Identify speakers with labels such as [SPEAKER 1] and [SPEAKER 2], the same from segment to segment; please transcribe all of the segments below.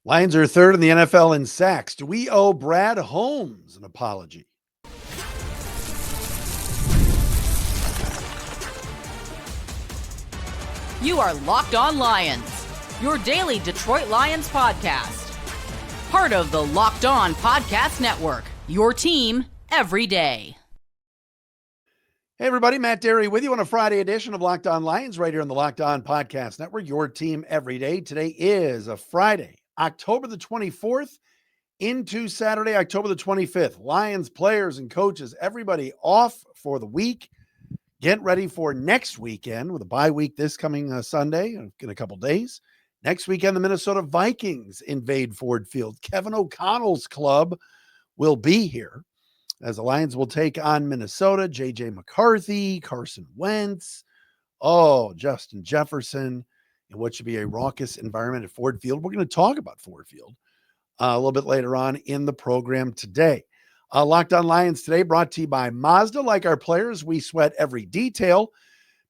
[SPEAKER 1] Lions are third in the NFL in sacks. Do we owe Brad Holmes an apology?
[SPEAKER 2] You are Locked On Lions, your daily Detroit Lions podcast. Part of the Locked On Podcast Network, your team every day.
[SPEAKER 1] Hey, everybody, Matt Dery with you on a Friday edition of Locked On Lions right here on the Locked On Podcast Network, your team every day. Today is a Friday, October the 24th into Saturday, October the 25th. Lions players and coaches, everybody off for the week. Get ready for next weekend with a bye week this coming Sunday in a couple days. Next weekend, the Minnesota Vikings invade Ford Field. Kevin O'Connell's club will be here as the Lions will take on Minnesota. J.J. McCarthy, Carson Wentz, Justin Jefferson, in what should be a raucous environment at Ford Field. We're going to talk about Ford Field a little bit later on in the program today. Locked On Lions today brought to you by Mazda. Like our players, we sweat every detail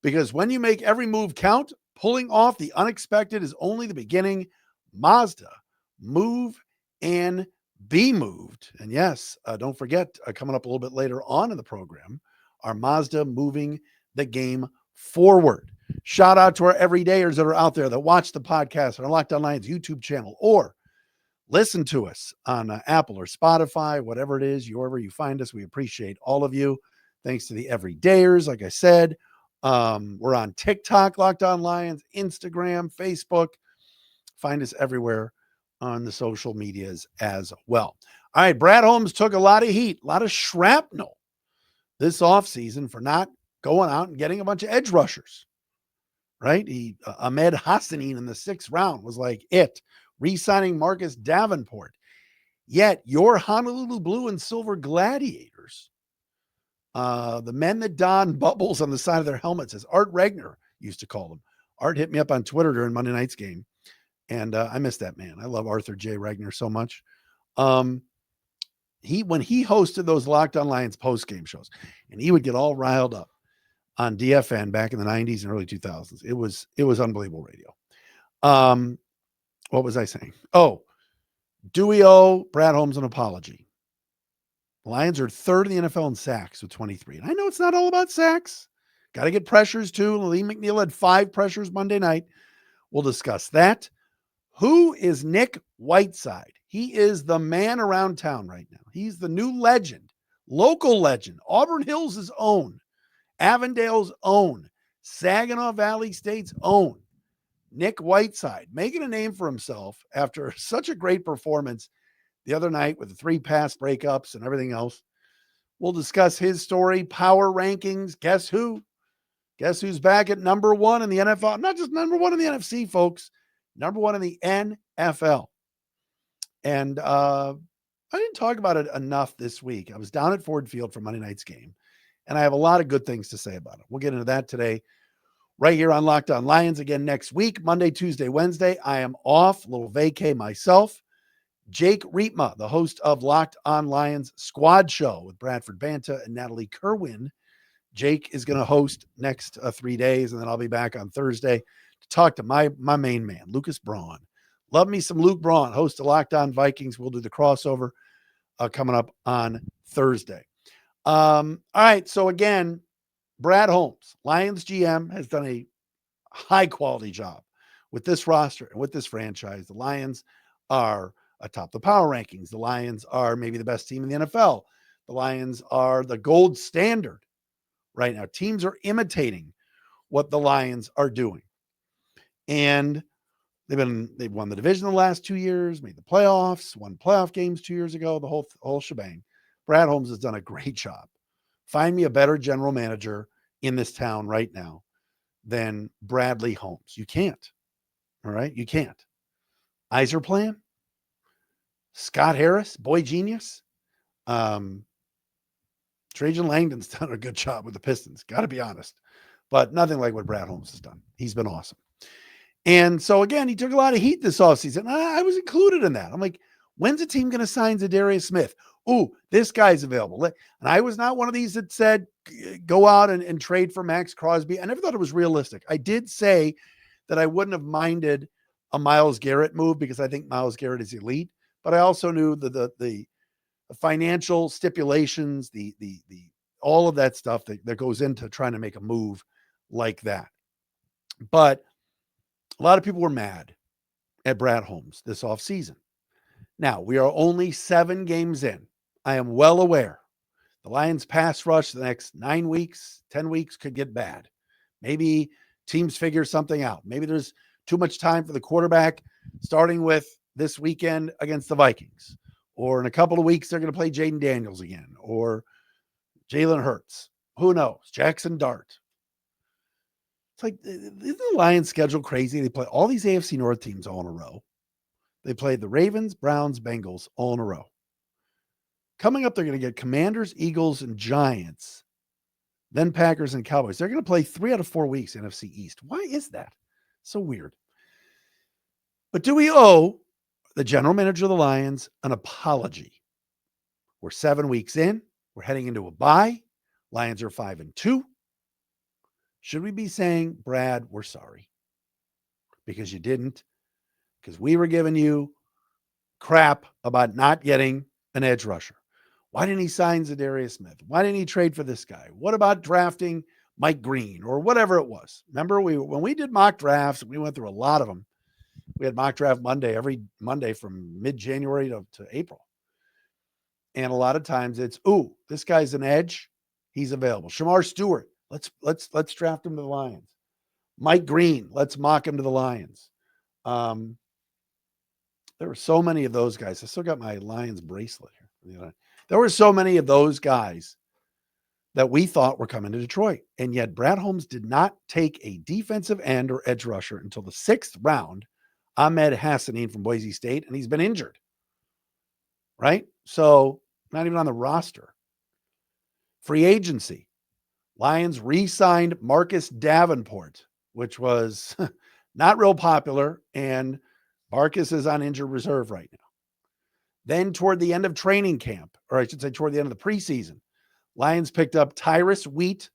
[SPEAKER 1] because when you make every move count, pulling off the unexpected is only the beginning. Mazda, move and be moved. And yes, don't forget, coming up a little bit later on in the program, our Mazda moving the game forward. Shout out to our everydayers that are out there that watch the podcast on our Locked On Lions YouTube channel or listen to us on Apple or Spotify, whatever it is, wherever you find us. We appreciate all of you. Thanks to the everydayers. Like I said, we're on TikTok, Locked On Lions, Instagram, Facebook. Find us everywhere on the social medias as well. All right, Brad Holmes took a lot of heat, a lot of shrapnel this offseason for not going out and getting a bunch of edge rushers, right? Ahmed Hassanin in the 6th round was like it. Re-signing Marcus Davenport. Yet your Honolulu Blue and Silver Gladiators, the men that don bubbles on the side of their helmets, as Art Regner used to call them. Art hit me up on Twitter during Monday night's game, and I miss that man. I love Arthur J. Regner so much. When he hosted those Locked On Lions post-game shows, and he would get all riled up on DFN back in the 90s and early 2000s. It was unbelievable radio. What was I saying? Do we owe Brad Holmes an apology? The Lions are third in the NFL in sacks with 23. And I know it's not all about sacks. Got to get pressures too. Lee McNeil had 5 pressures Monday night. We'll discuss that. Who is Nick Whiteside? He is the man around town right now. He's the new legend, local legend, Auburn Hills' own, Avondale's own, Saginaw Valley State's own. Nick Whiteside making a name for himself after such a great performance the other night with the 3 pass breakups and everything else. We'll discuss his story, power rankings. Guess who? Guess who's back at number 1 in the NFL? Not just number 1 in the NFC, folks. Number 1 in the NFL. And I didn't talk about it enough this week. I was down at Ford Field for Monday night's game, and I have a lot of good things to say about it. We'll get into that today. Right here on Locked On Lions again next week, Monday, Tuesday, Wednesday. I am off, a little vacay myself. Jake Rietma, the host of Locked On Lions Squad Show with Bradford Banta and Natalie Kerwin. Jake is going to host next 3 days, and then I'll be back on Thursday to talk to my main man, Lucas Braun. Love me some Luke Braun, host of Locked On Vikings. We'll do the crossover coming up on Thursday. All right, so again, Brad Holmes, Lions GM, has done a high-quality job with this roster and with this franchise. The Lions are atop the power rankings. The Lions are maybe the best team in the NFL. The Lions are the gold standard right now. Teams are imitating what the Lions are doing. And they've won the division the last 2 years, made the playoffs, won playoff games 2 years ago, the whole shebang. Brad Holmes has done a great job. Find me a better general manager in this town right now than Bradley Holmes. You can't. All right? You can't. Plan, Scott Harris, boy genius. Trajan Langdon's done a good job with the Pistons, got to be honest. But nothing like what Brad Holmes has done. He's been awesome. And so, again, he took a lot of heat this offseason. I was included in that. I'm like, when's a team going to sign Zadarius Smith? Ooh, this guy's available. And I was not one of these that said, go out and trade for Max Crosby. I never thought it was realistic. I did say that I wouldn't have minded a Myles Garrett move because I think Myles Garrett is elite, but I also knew the financial stipulations, the all of that stuff that goes into trying to make a move like that. But a lot of people were mad at Brad Holmes this offseason. Now, we are only 7 games in. I am well aware the Lions pass rush the next 9 weeks, 10 weeks could get bad. Maybe teams figure something out. Maybe there's too much time for the quarterback, starting with this weekend against the Vikings. Or in a couple of weeks, they're going to play Jaden Daniels again. Or Jalen Hurts. Who knows? Jackson Dart. It's like, isn't the Lions schedule crazy? They play all these AFC North teams all in a row. They played the Ravens, Browns, Bengals all in a row. Coming up, they're going to get Commanders, Eagles, and Giants, then Packers and Cowboys. They're going to play 3 out of 4 weeks NFC East. Why is that? So weird. But do we owe the general manager of the Lions an apology? We're 7 weeks in. We're heading into a bye. Lions are 5-2. Should we be saying, Brad, we're sorry? Because you didn't. Because we were giving you crap about not getting an edge rusher. Why didn't he sign Zadarius Smith? Why didn't he trade for this guy? What about drafting Mike Green or whatever it was? Remember, when we did mock drafts, we went through a lot of them. We had mock draft Monday, every Monday from mid-January to April. And a lot of times it's, this guy's an edge. He's available. Shamar Stewart, let's draft him to the Lions. Mike Green, let's mock him to the Lions. There were so many of those guys. I still got my Lions bracelet here. There were so many of those guys that we thought were coming to Detroit. And yet Brad Holmes did not take a defensive end or edge rusher until the 6th round, Ahmed Hassanin from Boise State, and he's been injured. Right? So not even on the roster. Free agency. Lions re-signed Marcus Davenport, which was not real popular, and Marcus is on injured reserve right now. Then toward the end of training camp, or I should say toward the end of the preseason, Lions picked up Tyrus Wheat,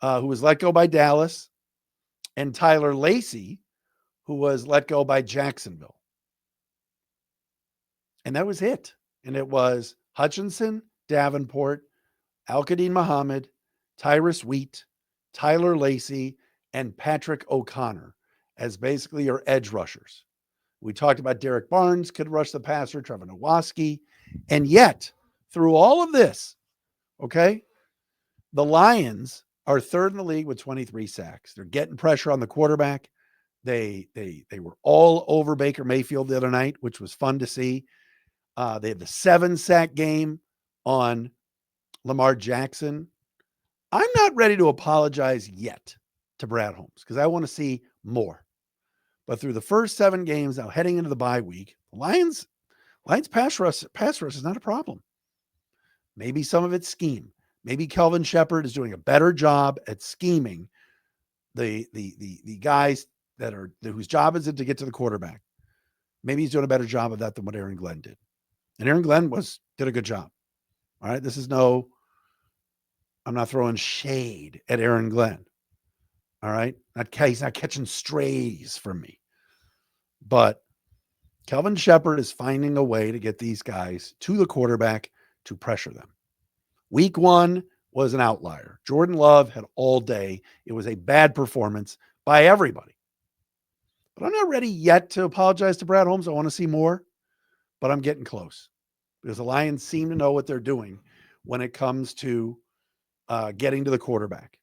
[SPEAKER 1] who was let go by Dallas, and Tyler Lacey, who was let go by Jacksonville. And that was it. And it was Hutchinson, Davenport, Al-Qadim Muhammad, Tyrus Wheat, Tyler Lacey, and Patrick O'Connor as basically your edge rushers. We talked about Derek Barnes could rush the passer, Trevor Nowaski. And yet, through all of this, okay, the Lions are 3rd in the league with 23 sacks. They're getting pressure on the quarterback. They were all over Baker Mayfield the other night, which was fun to see. They had the 7-sack game on Lamar Jackson. I'm not ready to apologize yet to Brad Holmes because I want to see more. But through the first 7 games, now heading into the bye week, the Lions pass rush is not a problem. Maybe some of it's scheme. Maybe Kelvin Shepard is doing a better job at scheming the guys whose job is it to get to the quarterback. Maybe he's doing a better job of that than what Aaron Glenn did. And Aaron Glenn did a good job. All right. I'm not throwing shade at Aaron Glenn. All right. He's not catching strays from me. But Kelvin Shepard is finding a way to get these guys to the quarterback to pressure them. Week 1 was an outlier. Jordan Love had all day. It was a bad performance by everybody. But I'm not ready yet to apologize to Brad Holmes. I want to see more, but I'm getting close because the Lions seem to know what they're doing when it comes to getting to the quarterback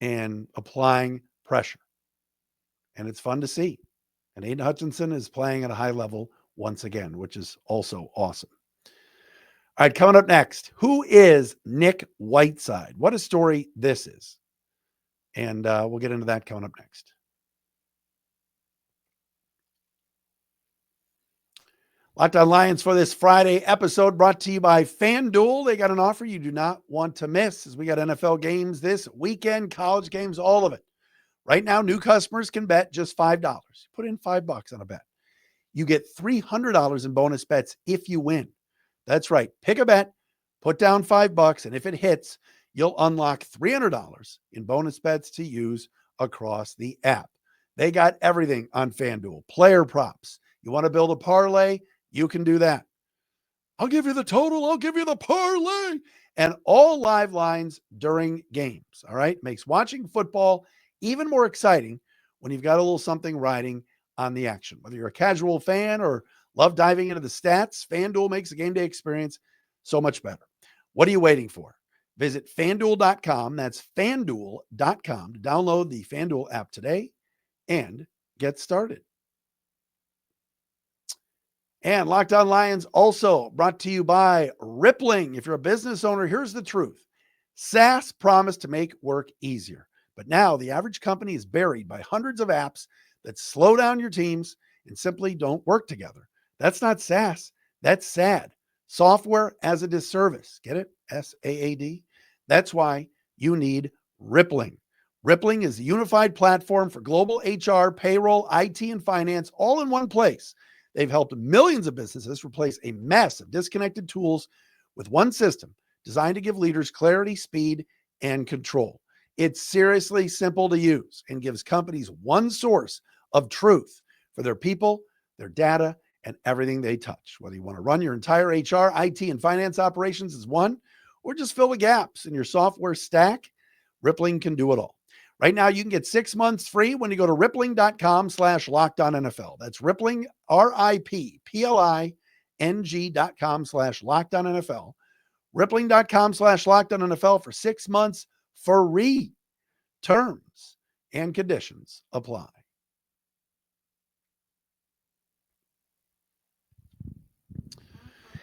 [SPEAKER 1] and applying pressure. And it's fun to see. And Aiden Hutchinson is playing at a high level once again, which is also awesome. All right, coming up next, who is Nick Whiteside? What a story this is. And we'll get into that coming up next. Locked On Lions for this Friday episode brought to you by FanDuel. They got an offer you do not want to miss as we got NFL games this weekend, college games, all of it. Right now, new customers can bet just $5. Put in $5 on a bet. You get $300 in bonus bets if you win. That's right. Pick a bet, put down $5, and if it hits, you'll unlock $300 in bonus bets to use across the app. They got everything on FanDuel. Player props. You want to build a parlay? You can do that. I'll give you the total. I'll give you the parlay. And all live lines during games. All right. Makes watching football even more exciting when you've got a little something riding on the action. Whether you're a casual fan or love diving into the stats, FanDuel makes the game day experience so much better. What are you waiting for? Visit FanDuel.com. That's FanDuel.com to download the FanDuel app today and get started. And Locked On Lions also brought to you by Rippling. If you're a business owner, here's the truth. SaaS promised to make work easier, but now the average company is buried by hundreds of apps that slow down your teams and simply don't work together. That's not SaaS. That's SAD. Software as a disservice. Get it? SAAD. That's why you need Rippling. Rippling is a unified platform for global HR, payroll, IT, and finance all in one place. They've helped millions of businesses replace a mess of disconnected tools with one system designed to give leaders clarity, speed, and control. It's seriously simple to use and gives companies one source of truth for their people, their data, and everything they touch. Whether you want to run your entire HR, IT, and finance operations as one, or just fill the gaps in your software stack, Rippling can do it all. Right now, you can get 6 months free when you go to rippling.com/lockedonnfl. That's Rippling, RIPPLING.com/lockedonnfl. Rippling.com/lockedonnfl for 6 months free. Terms and conditions apply.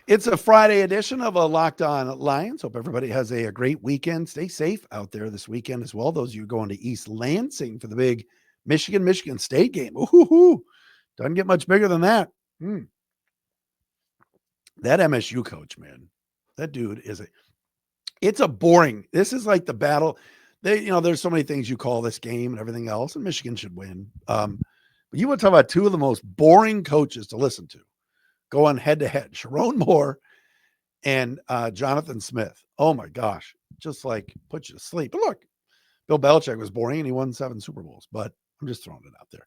[SPEAKER 1] It's a Friday edition of a Locked On Lions. Hope everybody has a great weekend. Stay safe out there this weekend as well. Those of you going to East Lansing for the big Michigan State game. Ooh, doesn't get much bigger than that. That MSU coach, man, that dude it's a boring. This is like the battle. There's so many things you call this game and everything else, and Michigan should win. But you want to talk about two of the most boring coaches to listen to. Going head to head, Sharon Moore and Jonathan Smith. Oh my gosh, just like put you to sleep. But look, Bill Belichick was boring and he won 7 Super Bowls, but I'm just throwing it out there.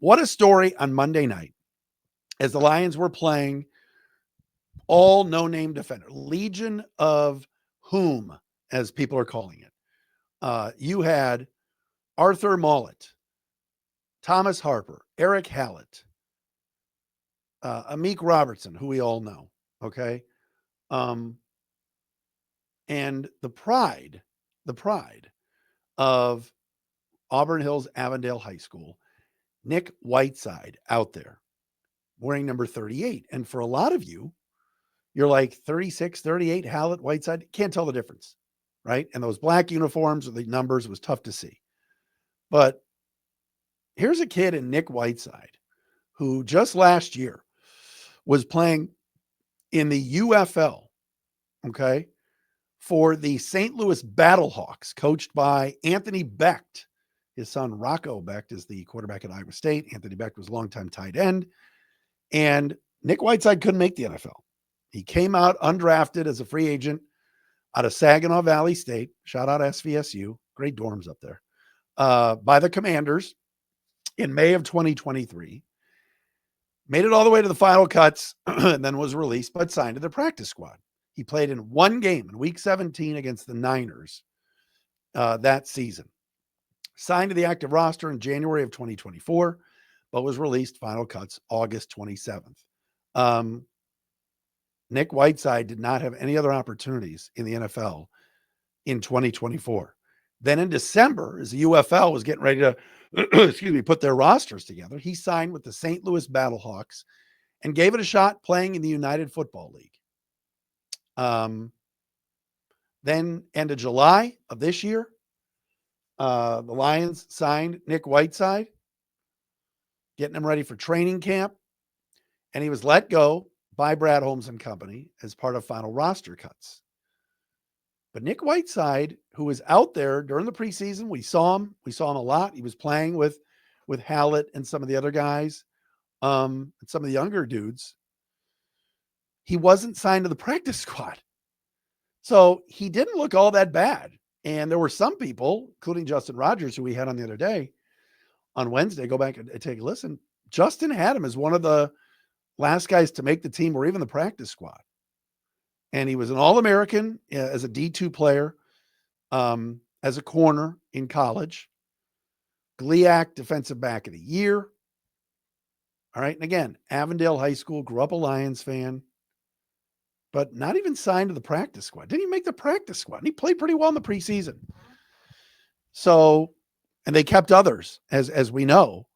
[SPEAKER 1] What a story on Monday night as the Lions were playing all no-name defender, Legion of Whom, as people are calling it. You had Arthur Mollett, Thomas Harper, Eric Hallett, Amik Robertson, who we all know, okay? And the pride of Auburn Hills Avondale High School, Nick Whiteside out there wearing number 38. And for a lot of you, you're like 36, 38, Hallett, Whiteside, can't tell the difference, right? And those black uniforms with the numbers was tough to see. But here's a kid in Nick Whiteside who just last year was playing in the UFL, okay, for the St. Louis Battlehawks, coached by Anthony Becht. His son, Rocco Becht, is the quarterback at Iowa State. Anthony Becht was a longtime tight end. And Nick Whiteside couldn't make the NFL. He came out undrafted as a free agent out of Saginaw Valley State. Shout out SVSU. Great dorms up there. By the Commanders in May of 2023. Made it all the way to the final cuts and then was released, but signed to the practice squad. He played in one game in week 17 against the Niners that season. Signed to the active roster in January of 2024, but was released final cuts August 27th. Nick Whiteside did not have any other opportunities in the NFL in 2024. Then in December, as the UFL was getting ready to put their rosters together, he signed with the St. Louis Battlehawks and gave it a shot playing in the United Football League. Then end of July of this year, the Lions signed Nick Whiteside, getting him ready for training camp, and he was let go by Brad Holmes and company as part of final roster cuts. But Nick Whiteside, who was out there during the preseason, we saw him a lot. He was playing with Hallett and some of the other guys, and some of the younger dudes. He wasn't signed to the practice squad. So he didn't look all that bad. And there were some people, including Justin Rogers, who we had on the other day, on Wednesday, go back and take a listen. Justin had him as one of the last guys to make the team or even the practice squad. And he was an All-American as a D2 player, as a corner in college. GLIAC Defensive Back of the Year. All right. And again, Avondale High School, grew up a Lions fan, but not even signed to the practice squad. Didn't even make the practice squad. And he played pretty well in the preseason. So, and they kept others, as we know,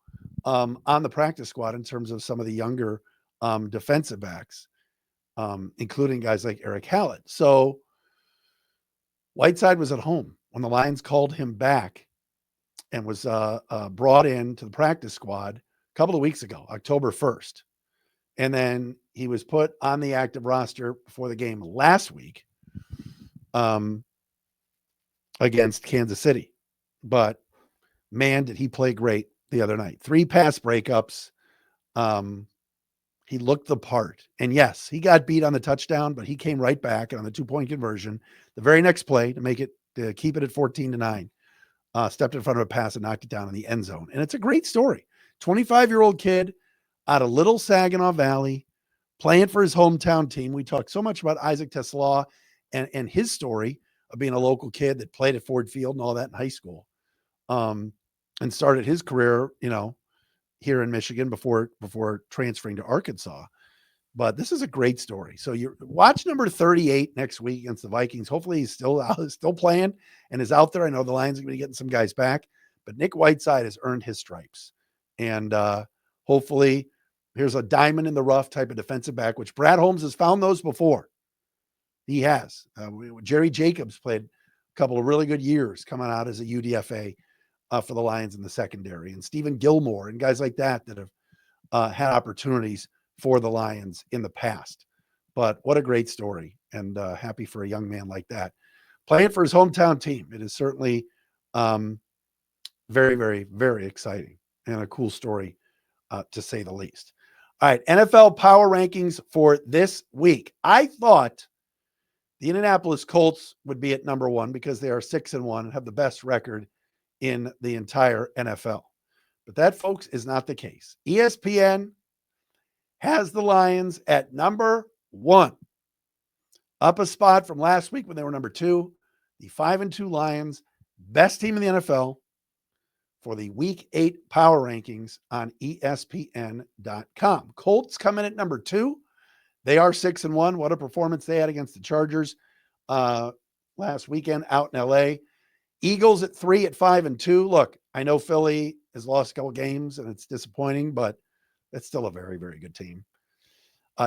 [SPEAKER 1] on the practice squad in terms of some of the younger defensive backs, including guys like Eric Hallett. So Whiteside was at home when the Lions called him back and was brought in to the practice squad a couple of weeks ago, October 1st. And then he was put on the active roster before the game last week against Kansas City. But man, did he play great the other night. 3 pass breakups. He looked the part. And yes, he got beat on the touchdown, but he came right back on the 2-point conversion. The very next play to keep it at 14-9, stepped in front of a pass and knocked it down in the end zone. And it's a great story. 25-year-old kid out of Little Saginaw Valley, playing for his hometown team. We talked so much about Isaac Teslaw and his story of being a local kid that played at Ford Field and all that in high school, and started his career, here in Michigan before transferring to Arkansas. But this is a great story. So you watch number 38 next week against the Vikings. Hopefully he's still playing and is out there. I know the Lions are going to be getting some guys back, but Nick Whiteside has earned his stripes. And hopefully here's a diamond in the rough type of defensive back, which Brad Holmes has found those before. He has. Jerry Jacobs played a couple of really good years coming out as a UDFA for the Lions in the secondary, and Stephen Gilmore and guys like that have had opportunities for the Lions in the past. But what a great story, and happy for a young man like that playing for his hometown team. It is certainly very, very, very exciting and a cool story to say the least. All right, NFL power rankings for this week. I thought the Indianapolis Colts would be at number 1 because they are 6-1 and have the best record in the entire NFL. But that, folks, is not the case. ESPN has the Lions at number 1, up a spot from last week when they were number 2. The 5-2 Lions, best team in the NFL for the Week 8 power rankings on ESPN.com. Colts come in at number 2. They are 6-1. What a performance they had against the Chargers last weekend out in LA. Eagles at 3 at 5-2. Look, I know Philly has lost a couple games and it's disappointing, but it's still a very, very good team.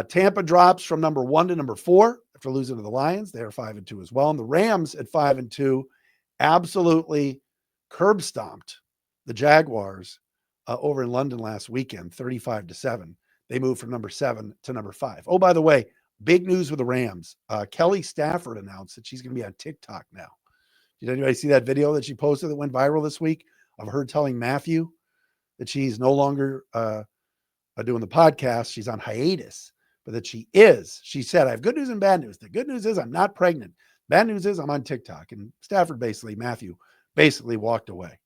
[SPEAKER 1] Tampa drops from number 1 to number 4 after losing to the Lions. They are 5-2 as well. And the Rams at 5-2 absolutely curb stomped the Jaguars over in London last weekend, 35-7. They moved from number 7 to number 5. Oh, by the way, big news with the Rams. Kelly Stafford announced that she's going to be on TikTok now. Did anybody see that video that she posted that went viral this week of her telling Matthew that she's no longer doing the podcast? She's on hiatus, but that she said, I have good news and bad news. The good news is I'm not pregnant. Bad news is I'm on TikTok. And Matthew basically walked away.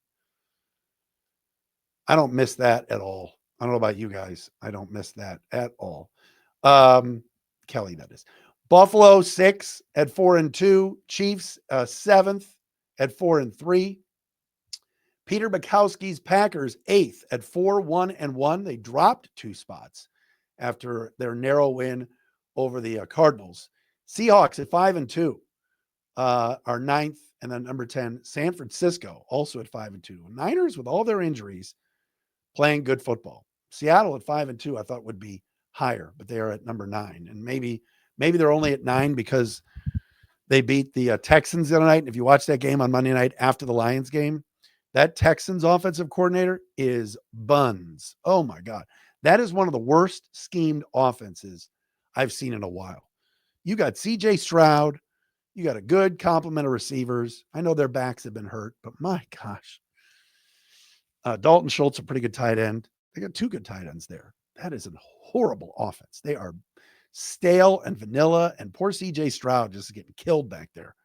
[SPEAKER 1] I don't miss that at all. I don't know about you guys. I don't miss that at all. Kelly, that is. Buffalo 6 at 4-2. Chiefs 7th at 4-3. Peter Bukowski's Packers 8th at 4-1-1. They dropped 2 spots after their narrow win over the Cardinals. Seahawks at 5-2 are 9th, and then number 10, San Francisco, also at 5-2. Niners, with all their injuries, playing good football. Seattle at 5-2, I thought would be higher, but they are at number 9. And maybe they're only at 9 because they beat the Texans the other night. And if you watch that game on Monday night after the Lions game, that Texans offensive coordinator is buns. Oh my God. That is one of the worst schemed offenses I've seen in a while. You got CJ Stroud. You got a good complement of receivers. I know their backs have been hurt, but my gosh. Dalton Schultz, a pretty good tight end. They got 2 good tight ends there. That is a horrible offense. They are stale and vanilla, and poor CJ Stroud just getting killed back there.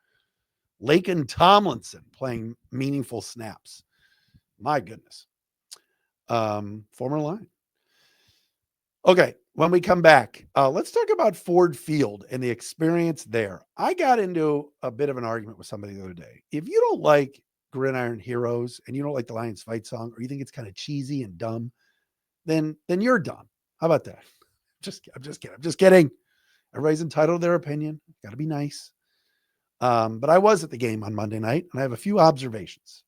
[SPEAKER 1] Laken Tomlinson playing meaningful snaps. My goodness. Former Lion. Okay, when we come back, let's talk about Ford Field and the experience there. I got into a bit of an argument with somebody the other day. If you don't like Gridiron Heroes and you don't like the Lions fight song, or you think it's kind of cheesy and dumb, then you're dumb. How about that? I'm just kidding. Everybody's entitled to their opinion. Got to be nice. But I was at the game on Monday night, and I have a few observations.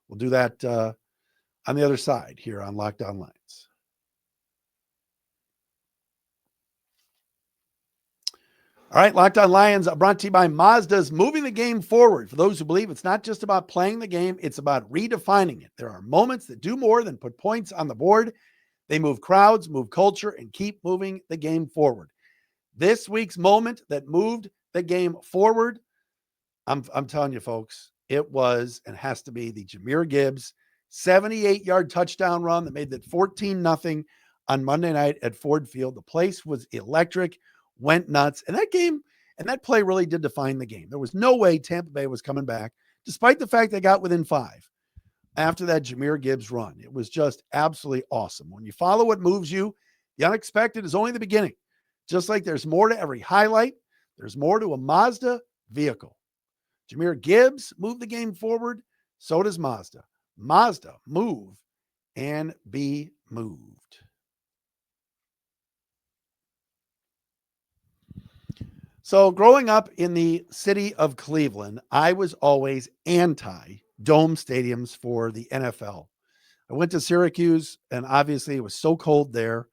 [SPEAKER 1] We'll do that on the other side here on Locked On Lions. All right, Locked On Lions brought to you by Mazda's moving the game forward. For those who believe it's not just about playing the game, it's about redefining it. There are moments that do more than put points on the board. They move crowds, move culture, and keep moving the game forward. This week's moment that moved the game forward, I'm telling you, folks, it was and has to be the Jahmyr Gibbs 78-yard touchdown run that made it 14-0 on Monday night at Ford Field. The place was electric, went nuts. And that game and that play really did define the game. There was no way Tampa Bay was coming back, despite the fact they got within 5 after that Jahmyr Gibbs run. It was just absolutely awesome. When you follow what moves you, the unexpected is only the beginning. Just like there's more to every highlight, there's more to a Mazda vehicle. Jahmyr Gibbs moved the game forward. So does Mazda. Mazda, move and be moved. So growing up in the city of Cleveland, I was always anti-dome stadiums for the NFL. I went to Syracuse, and obviously it was so cold there.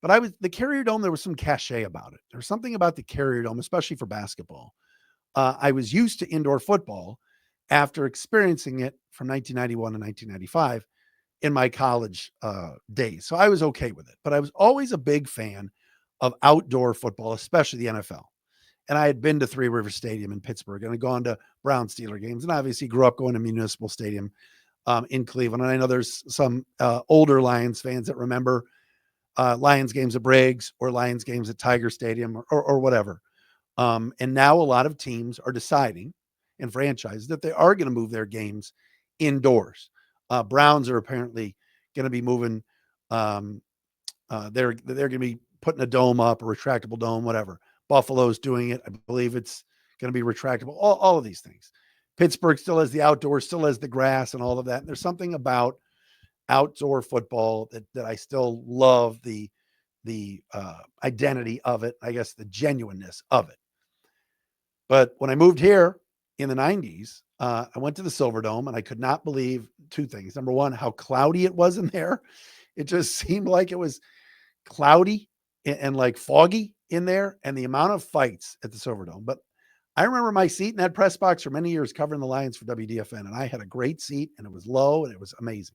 [SPEAKER 1] But the Carrier Dome, there was some cachet about it. There was something about the Carrier Dome, especially for basketball. I was used to indoor football after experiencing it from 1991 to 1995 in my college days. So I was okay with it. But I was always a big fan of outdoor football, especially the NFL. And I had been to Three Rivers Stadium in Pittsburgh and had gone to Brown Steeler games, and obviously grew up going to Municipal Stadium in Cleveland. And I know there's some older Lions fans that remember Lions games at Briggs or Lions games at Tiger Stadium or whatever. And now a lot of teams are deciding, and franchises, that they are going to move their games indoors. Browns are apparently going to be moving. They're going to be putting a dome up, a retractable dome, whatever. Buffalo's doing it. I believe it's going to be retractable. All of these things. Pittsburgh still has the outdoors, still has the grass and all of that. And there's something about outdoor football that I still love the identity of it. I guess the genuineness of it. But when I moved here in the 90s, I went to the Silverdome, and I could not believe two things. Number one, how cloudy it was in there. It just seemed like it was cloudy and like foggy in there, and the amount of fights at the Silverdome. But I remember my seat in that press box for many years covering the Lions for WDFN, and I had a great seat, and it was low, and it was amazing.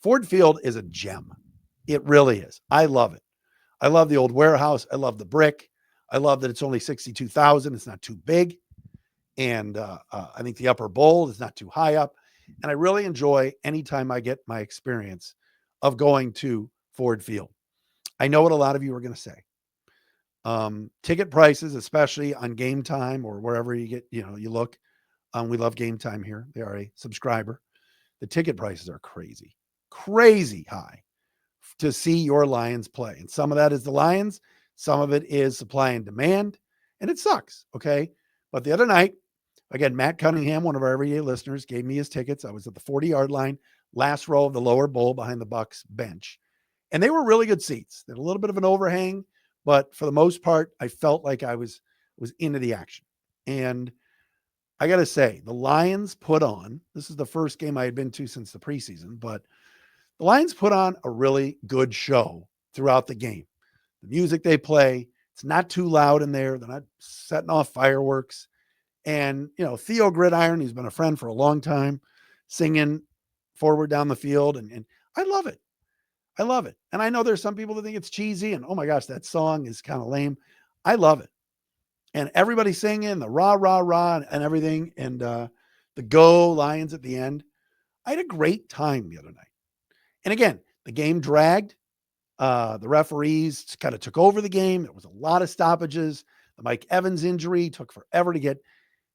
[SPEAKER 1] Ford Field is a gem. It really is. I love it. I love the old warehouse. I love the brick. I love that it's only 62,000. It's not too big. And I think the upper bowl is not too high up. And I really enjoy anytime I get my experience of going to Ford Field. I know what a lot of you are going to say. Ticket prices, especially on Gametime or wherever you get, you look. We love Gametime here. They are a subscriber. The ticket prices are crazy high to see your Lions play. And some of that is the Lions. Some of it is supply and demand. And it sucks. Okay. But the other night, again, Matt Cunningham, one of our everyday listeners, gave me his tickets. I was at the 40-yard line, last row of the lower bowl behind the Bucs bench. And they were really good seats. They had a little bit of an overhang, but for the most part, I felt like I was into the action. And I got to say, the Lions put on, this is the first game I had been to since the preseason, but the Lions put on a really good show throughout the game. The music they play, it's not too loud in there. They're not setting off fireworks. And, Theo Gridiron, who's been a friend for a long time, singing forward down the field. And I love it. I love it. And I know there's some people that think it's cheesy and, oh my gosh, that song is kind of lame. I love it. And everybody singing the rah, rah, rah and everything. And the go Lions at the end. I had a great time the other night. And again, the game dragged. The referees kind of took over the game. There was a lot of stoppages. The Mike Evans injury took forever to get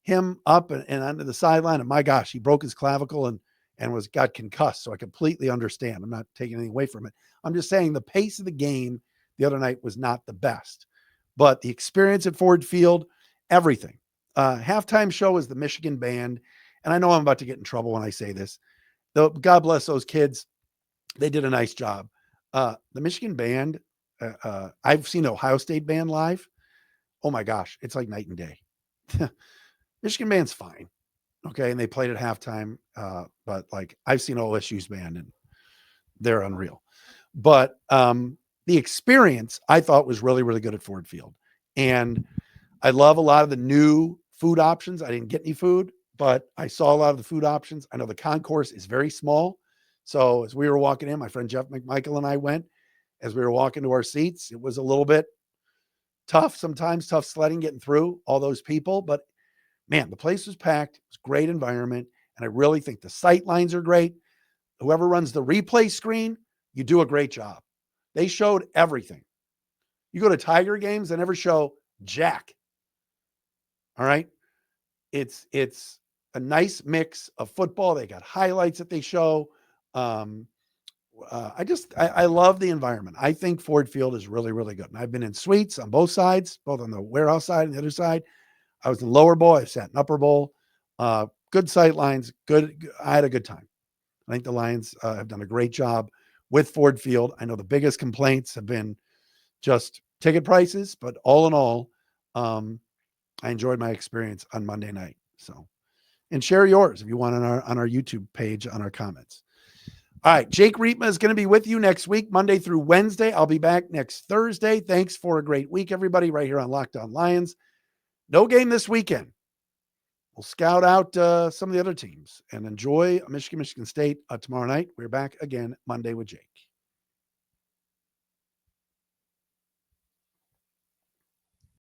[SPEAKER 1] him up and onto the sideline. And my gosh, he broke his clavicle. And and got concussed. So I completely understand. I'm not taking anything away from it. I'm just saying the pace of the game the other night was not the best, but the experience at Ford Field, everything. Halftime show is the Michigan band. And I know I'm about to get in trouble when I say this. Though, God bless those kids. They did a nice job. The Michigan band, I've seen Ohio State band live. Oh my gosh, it's like night and day. Michigan band's fine. Okay. And they played at halftime. But like I've seen OSU's band and they're unreal. But the experience I thought was really, really good at Ford Field. And I love a lot of the new food options. I didn't get any food, but I saw a lot of the food options. I know the concourse is very small. So as we were walking in, my friend Jeff McMichael and I went, as we were walking to our seats, it was a little bit tough, sometimes tough sledding, getting through all those people. But man, the place was packed. It was a great environment. And I really think the sight lines are great. Whoever runs the replay screen, you do a great job. They showed everything. You go to Tiger games, they never show jack. All right. It's a nice mix of football. They got highlights that they show. I love the environment. I think Ford Field is really, really good. And I've been in suites on both sides, both on the warehouse side and the other side. I was in lower bowl. I sat in upper bowl. Good sight lines. Good. I had a good time. I think the Lions have done a great job with Ford Field. I know the biggest complaints have been just ticket prices, but all in all, I enjoyed my experience on Monday night. So, and share yours if you want on our YouTube page, on our comments. All right. Jake Riepma is going to be with you next week, Monday through Wednesday. I'll be back next Thursday. Thanks for a great week, everybody, right here on Locked On Lions. No game this weekend. We'll scout out some of the other teams and enjoy Michigan State tomorrow night. We're back again Monday with Jake.